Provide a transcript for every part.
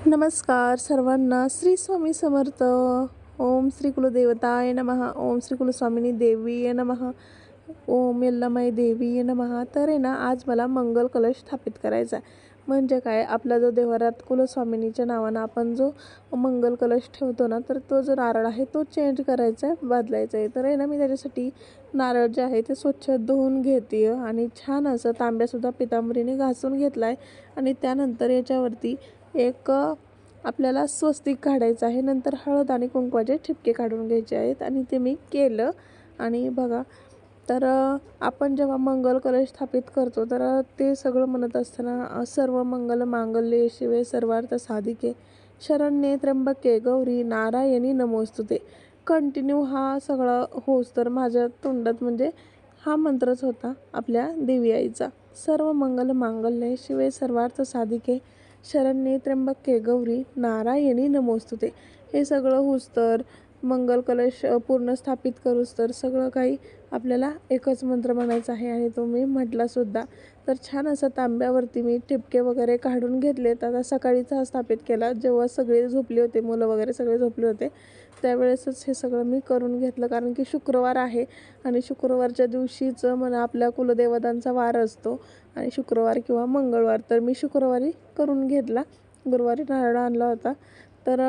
नमस्कार सर्वांना. श्री स्वामी समर्थ. ओम श्री कुलदेवताय नमः. ओम श्री कुलस्वामिनी देवीय नमः. ओम यल्लामाई देवीय नमः. तर आहे ना, आज मला मंगल कलश स्थापित करायचा आहे. म्हणजे काय, आपला जो देवारात कुलस्वामिनीच्या नावानं आपण जो मंगल कलश ठेवतो ना, तर तो जो नारळ आहे तो चेंज करायचा आहे, बदलायचा आहे. तर आहे ना, मी त्याच्यासाठी नारळ जे आहे ते स्वच्छ धुवून घेते आणि छान असं तांब्यासुद्धा पितांबरीने घासून घेतला आहे. आणि त्यानंतर याच्यावरती एक आपल्याला स्वस्तिक काढायचं आहे. नंतर हळद आणि कुंकवाचे ठिपके काढून घ्यायचे आहेत आणि ते मी केलं. आणि बघा, तर आपण जेव्हा मंगल कलश स्थापित करतो तर ते सगळं म्हणत असताना सर्व मंगल मांगल्ये शिवे सर्वार्थ साधिके शरण्ये त्र्यंबके गौरी नारायणी नमोस्तुते. कंटिन्यू हा सगळा होस तर माझ्या तोंडात म्हणजे हा मंत्रच होता आपल्या देवी आईचा. सर्व मंगल मांगल्ये शिवे सर्वार्थ साधिके शरण्ये त्र्यंबके गौरी नारायणी नमोस्तुते. हे सगळं होस तर मंगल कलश पूर्ण स्थापित करूस तर सगळं काही आपल्याला एकच मंत्र म्हणायचा आहे आणि तो मी म्हटलासुद्धा. तर छान असं तांब्यावरती मी ठिपके वगैरे काढून घेतलेत. आता सकाळीच हा स्थापित केला, जेव्हा सगळे झोपले होते, मुलं वगैरे सगळे झोपले होते, त्यावेळेसच हे सगळं मी करून घेतलं. कारण की शुक्रवार आहे आणि शुक्रवारच्या दिवशीच म्हणा आपल्या कुलदेवतांचा वार असतो आणि शुक्रवार किंवा मंगळवार. तर मी शुक्रवारी करून घेतला, गुरुवारी नारळ आणला होता. तर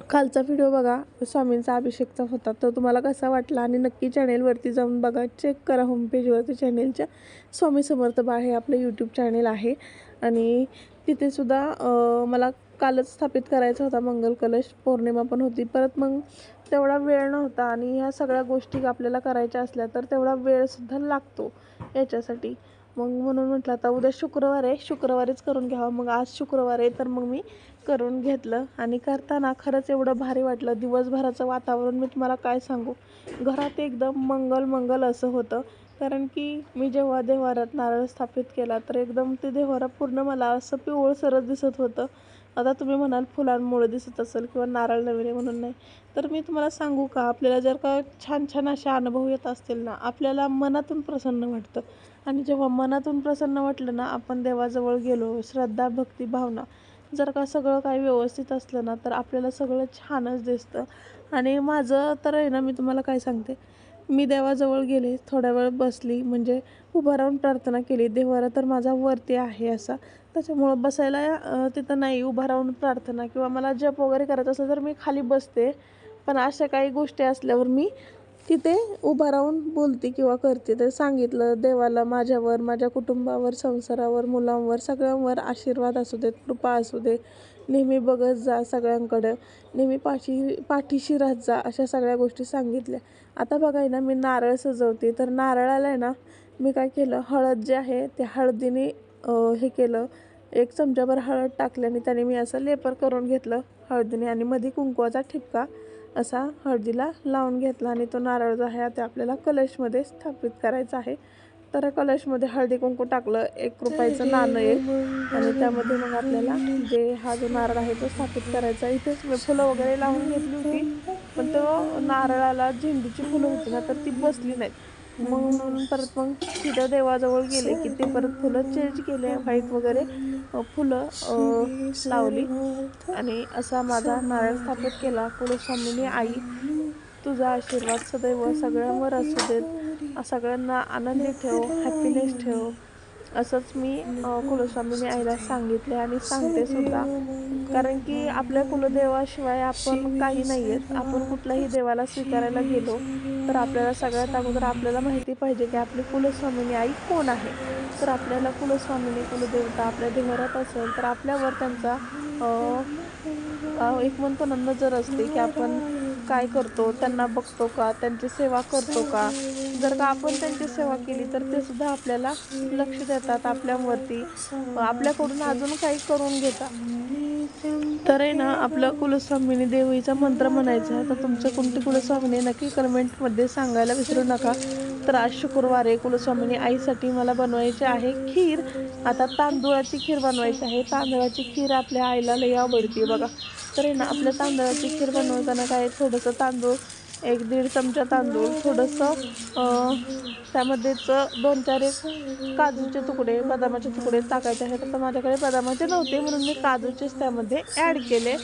कालचा व्हिडिओ बघा, स्वामींचा अभिषेकचा होता, तो तुम्हाला कसा वाटला आणि नक्की चॅनेलवरती जाऊन बघा, चेक करा होमपेजवरती चॅनेलच्या. स्वामी समर्थ बाळ हे आपलं यूट्यूब चॅनेल आहे आणि तिथेसुद्धा मला कालच स्थापित करायचा होता मंगल कलश. पौर्णिमा पण होती, परत मग तेवढा वेळ नव्हता आणि ह्या सगळ्या गोष्टी आपल्याला करायच्या असल्या तर तेवढा वेळसुद्धा लागतो याच्यासाठी. मग म्हणून म्हटलं आता उद्या शुक्रवार आहे, शुक्रवारीच करून घ्यावं. मग आज शुक्रवार आहे तर मग मी करून घेतलं आणि करताना खरंच एवढं भारी वाटलं. दिवसभराचं वातावरण मी तुम्हाला काय सांगू, घरात एकदम मंगल मंगल असं होतं. कारण की मी जेव्हा देव्हारात नारळ स्थापित केला तर एकदम ते देव्हारा पूर्ण मला असं पिवळसरच दिसत होतं. आता तुम्ही म्हणाल फुलांमुळे दिसत असेल किंवा नारळ नवीन आहे म्हणून नाही, तर मी तुम्हाला सांगू का, आपल्याला जर का छान छान असे अनुभव येत असतील ना, आपल्याला मनातून प्रसन्न वाटतं. आणि जेव्हा मनातून प्रसन्न वाटलं ना, आपण देवाजवळ गेलो, श्रद्धा भक्ती भावना जर का सगळं काही व्यवस्थित असलं ना, तर आपल्याला सगळं छानच दिसतं. आणि माझं तर आहे ना, मी तुम्हाला काय सांगते, मी देवाजवळ गेले, थोड्या वेळ बसली, म्हणजे उभं राहून प्रार्थना केली. देवारा तर माझा वरती आहे असा, त्याच्यामुळं बसायला तिथं नाही, उभं राहून प्रार्थना किंवा मला जप वगैरे करायचं असलं तर मी खाली बसते. पण अशा काही गोष्टी असल्यावर मी तिथे उभं राहून बोलते किंवा करते. तर सांगितलं देवाला माझ्यावर, माझ्या कुटुंबावर, संसारावर, मुलांवर, सगळ्यांवर आशीर्वाद असू देत, कृपा असू दे, नेहमी बघत जा सगळ्यांकडं, नेहमी पाठीशी राहत जा, अशा सगळ्या गोष्टी सांगितल्या. आता बघाय ना, मी नारळ सजवते, तर नारळाला आहे ना, मी काय केलं, हळद जे आहे ते हळदीने हे केलं, 1 चमचाभर हळद टाकल्याने त्याने मी असं लेपर करून घेतलं हळदीने आणि मध्ये कुंकवाचा ठिपका असा हळदीला लावून घेतला. आणि तो नारळ जो आहे ते आपल्याला कलशमध्ये स्थापित करायचा आहे. तर कलशमध्ये हळदी कुंकू टाकलं, 1 रुपयाचं नाणं आहे आणि त्यामध्ये मग आपल्याला जे हा जो नारळ आहे तो स्थापित करायचा. इथेच मी फुलं वगैरे लावून घेतली होती, पण तो नारळाला झेंडूची फुलं होती ना, तर ती बसली नाहीत. म्हणून परत मग तिथं देवाजवळ गेले की ते परत फुलं चेंज केले, व्हाईट वगैरे फुलं लावली आणि असा माझा नारळ स्थापित केला. कुलस्वामिनी आई, तुझा आशीर्वाद सदैव सगळ्यांवर असू देत, सगळ्यांना आनंदी ठेव, हॅपीनेस ठेव, असंच मी कुलस्वामिनी आईला सांगितले आणि सांगते सुद्धा. कारण की आपल्या कुलदेवाशिवाय आपण काही नाही आहेत. आपण कुठल्याही देवाला स्वीकारायला गेलो तर आपल्याला सगळ्यात अगोदर आपल्याला माहिती पाहिजे की आपली कुलस्वामिनी आई कोण आहे. तर आपल्याला कुलस्वामिनी कुलदेवता आपल्या देवारात असेल तर आपल्यावर त्यांचा एक म्हणतो ना, नजर असते की आपण काय करतो, त्यांना बघतो का, त्यांची सेवा करतो का. जर का आपण त्यांची सेवा केली तर ते सुद्धा आपल्याला लक्ष देतात आपल्यावरती, आपल्याकडून अजून काही करून घेतात. तर आहे ना, आपलं कुलस्वामिनी देवीचा मंत्र म्हणायचा. तर तुमचं कोणती कुलस्वामिनी नक्की कमेंटमध्ये सांगायला विसरू नका. तर आज शुक्रवार आहे, कुलस्वामिनी आईसाठी मला बनवायची आहे खीर. आता तांदूळाची खीर बनवायची आहे. तांदळाची खीर आपल्या आईला लई आवडते बघा. तर आहे ना, आपल्या तांदळाची खीर बनवताना काय, थोडंसं तांदूळ 1-1.5 चमचा तांदूळ, थोडंसं त्यामध्येच 2-4 काजूचे तुकडे, बदामाचे तुकडे टाकायचे आहेत. आता माझ्याकडे बदामाचे नव्हते म्हणून मी काजूचेच त्यामध्ये ॲड केले.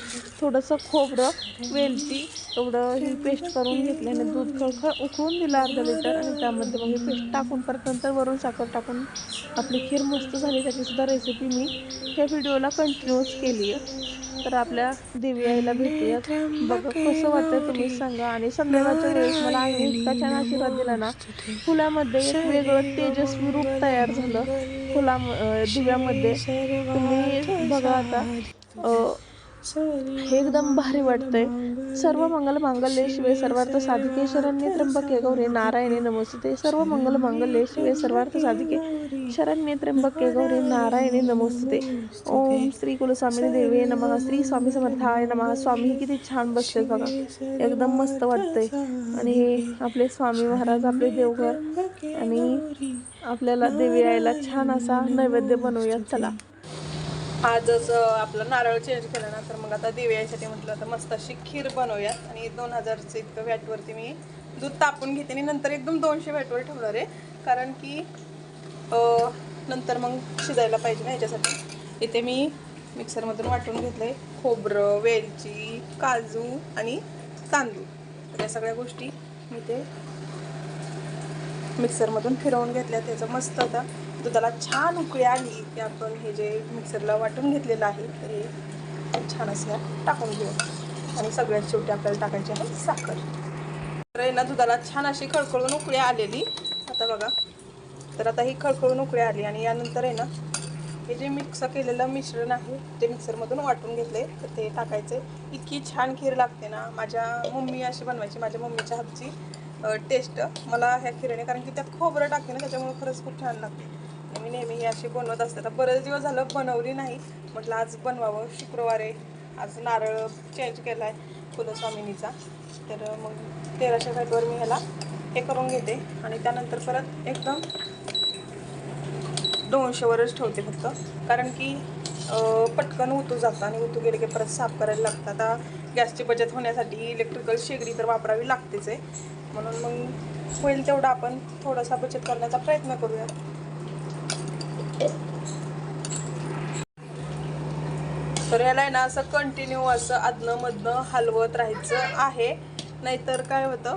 थोडंसं खोबरं, वेलची एवढं ही पेस्ट करून घेतली आणि दूध खळखळ उकळून दिलं अर्धा लिटर आणि त्यामध्ये मग ही पेस्ट टाकून परत नंतर वरून साखर टाकून आपली खीर मस्त झाली. त्याचीसुद्धा रेसिपी मी ह्या व्हिडिओला कंटिन्यूअस केली आहे. तर आपल्या देवी आईला भेटूयात. बघा कसं वाटतंय तुम्ही सांगा. आणि संध्याकाळच्या वेळेस मला आईने इतका छान आशीर्वाद दिला ना, फुलामध्ये एक वेगळं तेजस्वी रूप तयार झालं दिव्यामध्ये. तुम्ही बघा आता हे एकदम भारी वाटतंय. सर्व मंगल मांगल्ये शिवे सर्वार्थ साधिके शरण्ये त्र्यंबके गौरी नारायणी नमोस्तुते. सर्व मंगल मांगल्ये शिवे सर्वार्थ साधिके शरण्ये त्र्यंबके गौरी नारायणी नमोस्तुते. ओम श्री कुलस्वामिनी देवी नमः. श्री स्वामी समर्थाय नमः. स्वामी किती छान बसलेत बघा, एकदम मस्त वाटतंय. आणि हे आपले स्वामी महाराज, आपले देवघर, आणि आपल्याला देवी आईला छान असा नैवेद्य बनवूयात. चला, आजच आपलं नारळ चेंज केलं ना, तर मग आता देवी आईसाठी म्हटलं तर मस्त अशी खीर बनवूयात. आणि 2000चं इतकं वॅटवरती मी दूध तापून घेते आणि नंतर एकदम 200 वॅटवर ठेवणार आहे, कारण की नंतर मग शिजायला पाहिजे ना ह्याच्यासाठी. इथे मी मिक्सरमधून वाटून घेतलं आहे खोबरं, वेलची, काजू आणि तांदूळ. तर या सगळ्या गोष्टी मी ते मिक्सरमधून फिरवून घेतल्या. त्याचं मस्त आता दुधाला छान उकळी आली की आपण हे जे मिक्सरला वाटून घेतलेलं आहे तर हे छान असं टाकून घेऊ. आणि सगळ्यात शेवटी आपल्याला टाकायची आहे साखर. तर आहे ना, दुधाला छान अशी खळखळून उकळी आलेली. आता बघा, तर आता ही खळखळून उकळी आली आणि यानंतर आहे ना, हे जे मिक्स केलेलं मिश्रण आहे ते मिक्सरमधून वाटून घेतले तर ते टाकायचे. इतकी छान खीर लागते ना. माझ्या मम्मी अशी बनवायची, माझ्या मम्मीच्या हातची टेस्ट मला ह्या खीरेने, कारण की त्यात खोबरं टाकते ना, त्याच्यामुळे खरंच खूप छान लागते. मी नेहमी ही अशी बनवत असते. तर बरेच दिवस झालं बनवली नाही, म्हटलं आज बनवावं. शुक्रवार आहे, आज नारळ चेंज केला आहे कुलस्वामिनीचा. तर मग 1300 वॅटवर मी ह्याला हे करून घेते आणि त्यानंतर परत एकदम 200वरच ठेवते फक्त, कारण की पटकन उतू जातं आणि उतू गेले की परत साफ करायला लागतं. आता गॅसची बचत होण्यासाठी इलेक्ट्रिकल शेगडी तर वापरावी लागतेच आहे, म्हणून मग होईल तेवढा आपण थोडासा बचत करण्याचा प्रयत्न करूया. तर ह्याला आहे ना असं कंटिन्यू असं आदनंमधनं हलवत राहायचं आहे, नाहीतर काय होतं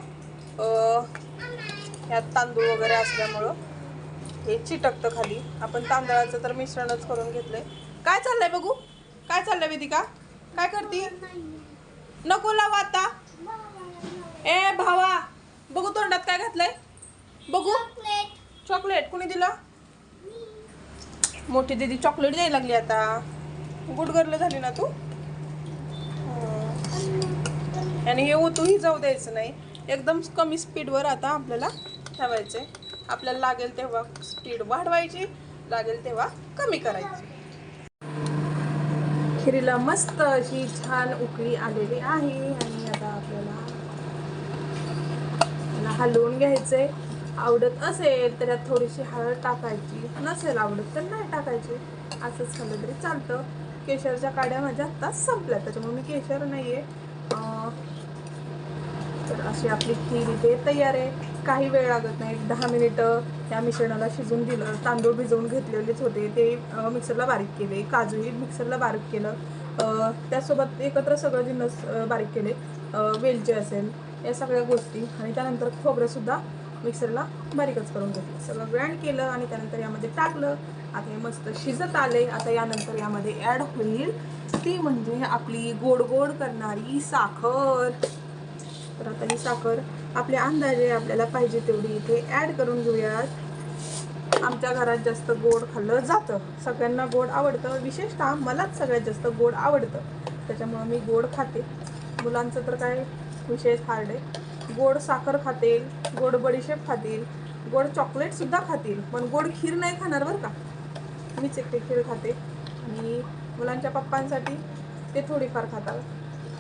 ह्यात तांदूळ वगैरे असल्यामुळं हे चिटकतं खाली. आपण तांदळाचं तर मिश्रणच करून घेतलंय. काय चाललंय बघू, काय चाललंय वेदिका, काय करती? नको लावा आता. ए भावा, बघू तोंडात काय घातलंय बघू. चॉकलेट कुणी दिला? मोठी दीदी चॉकलेट द्यायला लागली आता. गुडगरलं झाली ना तू. आणि हे ओतूही जाऊ द्यायचं नाही, एकदम कमी स्पीडवर आता आपल्याला ठेवायचे. आपल्याला लागेल तेव्हा स्पीड वाढवायची, लागेल तेव्हा कमी करायची. खिरीला मस्त अशी छान उकळी आलेली आहे आणि आता आपल्याला हलवून घ्यायचे. आवडत असेल तर यात थोडीशी हळद टाकायची, नसेल आवडत तर नाही टाकायची, असंच खाल्लं तरी चालतं. केशरच्या काड्या माझ्या आत्ता संपल्या, त्याच्यामुळे मी केशर नाही आहे. तर अशी आपली खीर इथे तयार आहे. काही वेळ लागत नाही, 10 मिनिटं त्या मिश्रणाला शिजून दिलं. तांदूळ भिजवून घेतलेलेच होते ते मिक्सरला बारीक केले, काजूही मिक्सरला बारीक केलं, त्यासोबत एकत्र सगळं जिन्नस बारीक केले, वेलची असेल या सगळ्या गोष्टी, आणि त्यानंतर खोबरंसुद्धा मिक्सरला बारीकच करून घेतलं, सगळं ग्राइंड केलं आणि त्यानंतर यामध्ये टाकलं. आता हे मस्त शिजत आले. आता यानंतर यामध्ये ॲड होईल ती म्हणजे आपली गोड गोड करणारी साखर. तर आता ही साखर आपल्या अंदाजे आपल्याला पाहिजे तेवढी इथे ॲड करून घेऊयात. आमच्या घरात जास्त गोड खाल्लं जातं, सगळ्यांना गोड आवडतं, विशेषतः मलाच सगळ्यात जास्त गोड आवडतं, त्याच्यामुळं मी गोड खाते. मुलांचं तर काय विशेष हार्ड आहे. गोड साखर खातील, गोड बडीशेप खातील, गोड चॉकलेटसुद्धा खातील, पण गोड खीर नाही खाणार बरं का. मीच एकटी खीर खाते आणि मुलांच्या पप्पांसाठी ते थोडीफार खातात,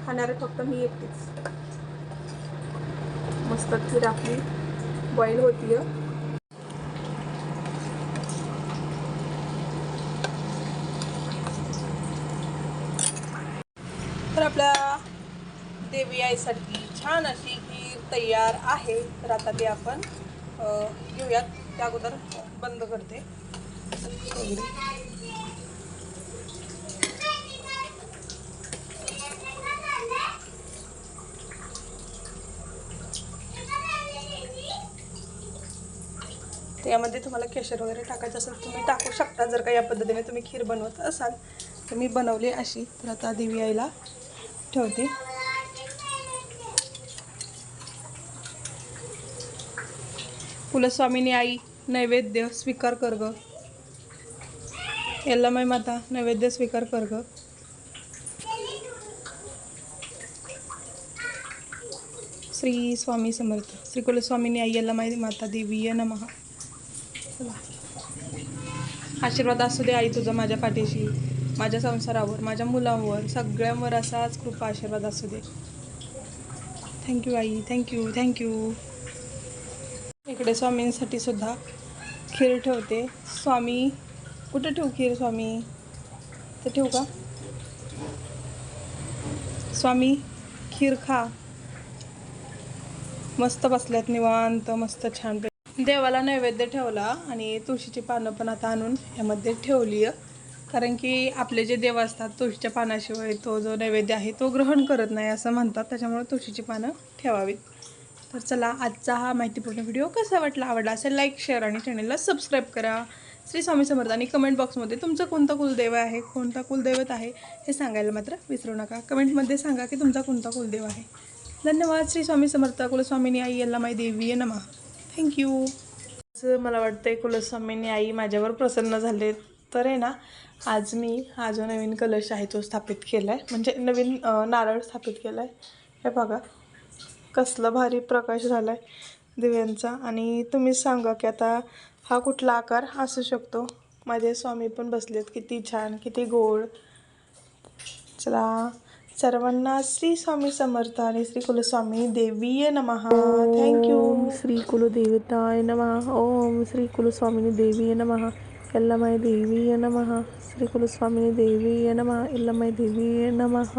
खाणारे फक्त मी एकटीच. मस्त खीर आपली बॉईल होतीय. तर आपल्या देवी आईसाठी छान अशी खीर तयार आहे. तर आता ते आपण घेऊयात. त्या अगोदर बंद करते शेगडी. यामध्ये तुम्हाला केशर वगैरे टाकायचं असेल तुम्ही टाकू शकता, जर का या पद्धतीने तुम्ही खीर बनवत असाल तर. मी बनवली अशी. तर आता देवी आईला ठेवते. कुलस्वामिनी आई नैवेद्य स्वीकार कर ग. यल्लामाई माता नैवेद्य स्वीकार कर ग. श्री स्वामी समर्थ. श्री कुलस्वामिनी आई यल्लामाई माता देवीय नमः. आशीर्वाद असू दे आई तुझा माझ्या पाठीशी, माझ्या संसारावर, माझ्या मुलांवर, सगळ्यांवर असाच कृपा आशीर्वाद असू दे. थँक्यू आई, थँक्यू थँक्यू. इकडे स्वामींसाठी सुद्धा खीर ठेवते. स्वामी कुठे ठेवू खीर? स्वामी तर ठेवू का? स्वामी खीर खा. मस्त बसल्यात निवांत, मस्त छान. देवाला नैवेद्य ठेवला आणि तुळशीची पानं पण आता आणून यामध्ये ठेवली आहे. कारण की आपले जे देव असतात तुळशीच्या पानाशिवाय तो जो नैवेद्य आहे तो ग्रहण करत नाही असं म्हणतात. त्याच्यामुळे तुळशीची पानं ठेवावीत. तर चला, आजचा हा माहितीपूर्ण व्हिडिओ कसा वाटला? आवडला असेल लाईक, शेअर आणि चॅनलला सबस्क्राईब करा. श्री स्वामी समर्थ. आणि कमेंट बॉक्समध्ये तुमचं कोणतं कुलदेव आहे, कोणता कुलदैवत आहे हे सांगायला मात्र विसरू नका. कमेंटमध्ये सांगा की तुमचा कोणता कुलदेव आहे. धन्यवाद. श्री स्वामी समर्थ. कुलस्वामिनी आई यल्लामाई देवीय नमः. थँक्यू. असं मला वाटतं कुलस्वामिनी आई माझ्यावर प्रसन्न झाले. तर आहे ना, आज मी हा जो नवीन कलश आहे तो स्थापित केला आहे. म्हणजे नवीन नारळ स्थापित केला आहे. हे बघा कसला भारी प्रकाश झाला आहे दिव्यांचा. आणि तुम्ही सांगा की आता हा कुठला आकार असू शकतो. माझे स्वामी पण बसलेत, किती छान, किती गोड. चला, सर्वांना श्री स्वामी समर्थ आणि श्री कुलस्वामी देवीय नमः. थँक्यू. श्री कुलदेवताय नमः. ओम श्री कुलस्वामिनी देवीय नमः. यल्लामाई देवीय नमः. श्री कुलस्वामिनी देवीय नमः. यल्लामाई देवीय नमः.